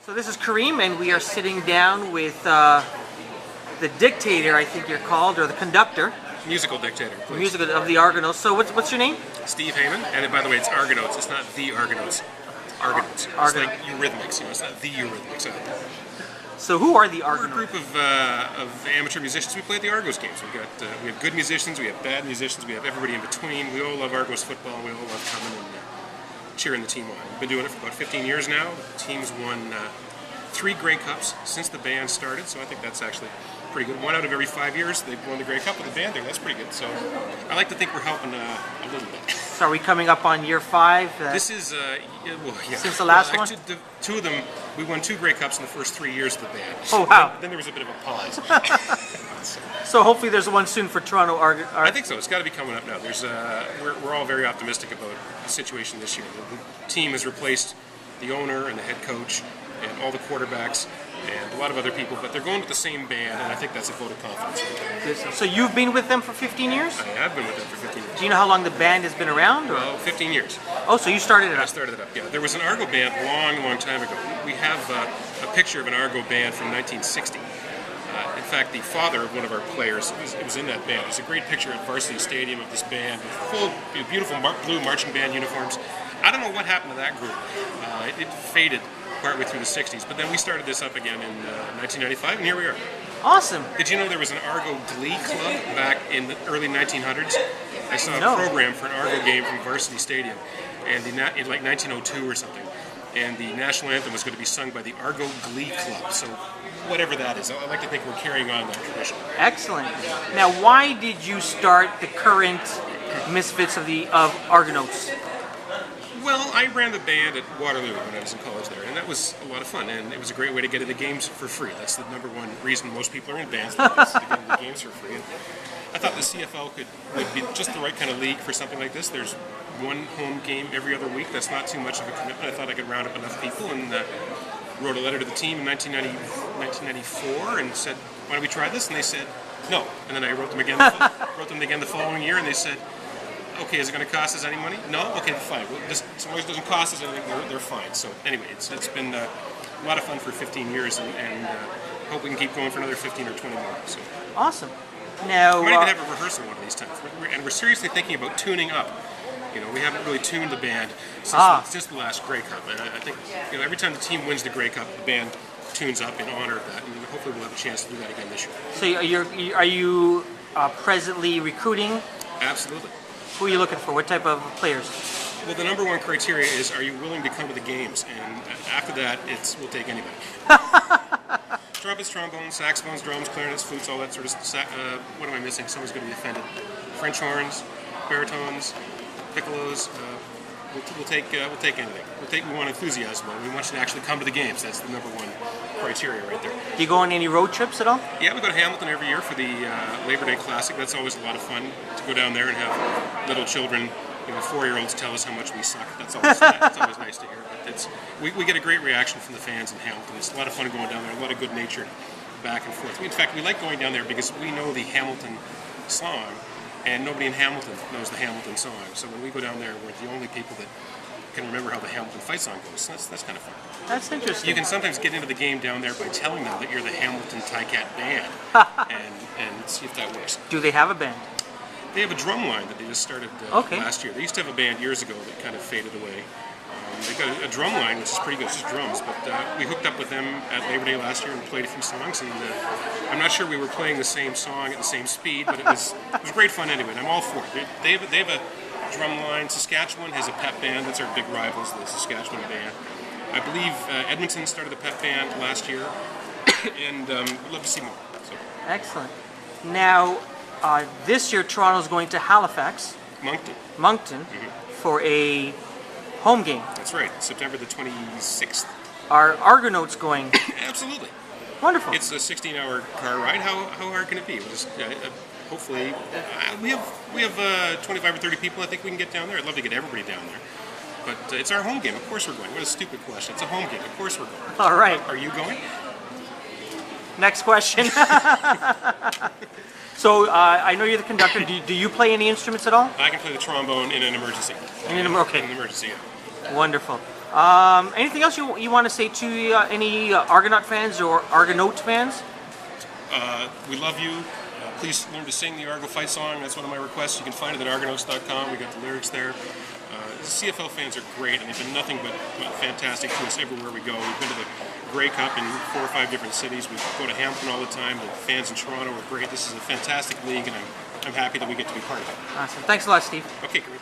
So this is Karim, and we are sitting down with the dictator, I think you're called, or the conductor. Musical dictator, please. Musical of the Argonotes. So what's your name? Steve Hayman, and by the way, it's Argonotes. It's not the Argonotes. Argonotes. It's like Eurythmics. It's not the Eurythmics. So who are the We're a Argonotes? group of amateur musicians. We play at the Argos games. We have good musicians. We have bad musicians. We have everybody in between. We all love Argos football. We all love coming and cheering the team on. We've been doing it for about 15 years now. The team's won 3 Grey Cups since the band started, so I think that's actually pretty good. 1 out of every 5 years they've won the Grey Cup with the band there. That's pretty good. So I like to think we're helping a little bit. So are we coming up on year 5? This is, yeah. Since the last one? Actually, 2 of them, we won 2 Grey Cups in the first 3 years of the band. Oh, wow. Then there was a bit of a pause. So hopefully there's one soon for Toronto I think so. It's got to be coming up now. We're all very optimistic about the situation this year. The team has replaced the owner and the head coach and all the quarterbacks and a lot of other people, but they're going with the same band, and I think that's a vote of confidence. So you've been with them for 15 years? I have been with them for 15 years. Do you know how long the band has been around? Or? Well, 15 years. Oh, so you started it I up. started it up, yeah. There was an Argo band long time ago. We have a picture of an Argo band from 1960. In fact, the father of one of our players was in that band. There's a great picture at Varsity Stadium of this band with full, beautiful blue marching band uniforms. I don't know what happened to that group. It faded partway through the 60s, but then we started this up again in 1995, and here we are. Awesome. Did you know there was an Argo Glee Club back in the early 1900s? I saw No. a program for an Argo game from Varsity Stadium, and in like 1902 or something, and the national anthem was going to be sung by the Argo Glee Club. So whatever that is, I like to think we're carrying on that tradition. Excellent. Now, why did you start the current Misfits of Argonotes? Well, I ran the band at Waterloo when I was in college there, and that was a lot of fun, and it was a great way to get into games for free. That's the number one reason most people are in bands, is to get into games for free. And I thought the CFL would be just the right kind of league for something like this. There's one home game every other week. That's not too much of a commitment. I thought I could round up enough people, and wrote a letter to the team in 1994 and said, why don't we try this? And they said, no. And then I wrote them again the following year, and they said, okay, is it going to cost us any money? No? Okay, fine. Well, as long as it doesn't cost us anything, they're fine. So anyway, it's been a lot of fun for 15 years, and hope we can keep going for another 15 or 20 more. So. Awesome. Now, We might even have a rehearsal one of these times. And we're seriously thinking about tuning up. You know, we haven't really tuned the band since the last Grey Cup. And I think, every time the team wins the Grey Cup, the band tunes up in honor of that. And hopefully we'll have a chance to do that again this year. so are you presently recruiting? Absolutely. Who are you looking for? What type of players? Well, the number one criteria is, are you willing to come to the games? And after that, we'll take anybody. Trumpets, trombones, saxophones, drums, clarinets, flutes, all that sort of stuff. What am I missing? Someone's going to be offended. French horns, baritones, piccolos. We'll take anything. We want enthusiasm. We want you to actually come to the games. That's the number one criteria right there. Do you go on any road trips at all? Yeah, we go to Hamilton every year for the Labor Day Classic. That's always a lot of fun to go down there and have little children, 4-year-olds tell us how much we suck. That's always nice to hear. But we get a great reaction from the fans in Hamilton. It's a lot of fun going down there. A lot of good nature back and forth. In fact, we like going down there because we know the Hamilton song, and nobody in Hamilton knows the Hamilton song. So when we go down there, we're the only people that can remember how the Hamilton fight song goes. So that's kind of fun. That's interesting. You can sometimes get into the game down there by telling them that you're the Hamilton Ticat band, and see if that works. Do they have a band? They have a drum line that they just started last year. They used to have a band years ago that kind of faded away. They've got a drum line, which is pretty good. It's just drums, but we hooked up with them at Labor Day last year and played a few songs, and I'm not sure we were playing the same song at the same speed, but it was great fun anyway, and I'm all for it. They have a drum line. Saskatchewan has a pep band. That's our big rivals, the Saskatchewan band. I believe Edmonton started a pep band last year, and we'd love to see more. So. Excellent. Now, this year Toronto's going to Halifax, Moncton, for a home game. That's right, September the 26th. Are Argonauts going? Absolutely. Wonderful. It's a 16-hour car ride. How hard can it be? We'll just, hopefully, we have 25 or 30 people I think we can get down there. I'd love to get everybody down there. But it's our home game. Of course we're going. What a stupid question. It's a home game. Of course we're going. All right. Are you going? Next question. So I know you're the conductor. Do you play any instruments at all? I can play the trombone in an emergency. Okay. In an emergency, yeah. Wonderful. Anything else you want to say to any Argonaut fans or Argonote fans? We love you. Please learn to sing the Argo fight song. That's one of my requests. You can find it at argonotes.com. We got the lyrics there. CFL fans are great, and they've been nothing but fantastic to us everywhere we go. We've been to the Grey Cup in 4 or 5 different cities. We go to Hamilton all the time. The fans in Toronto are great. This is a fantastic league, and I'm happy that we get to be part of it. Awesome. Thanks a lot, Steve. Okay, great.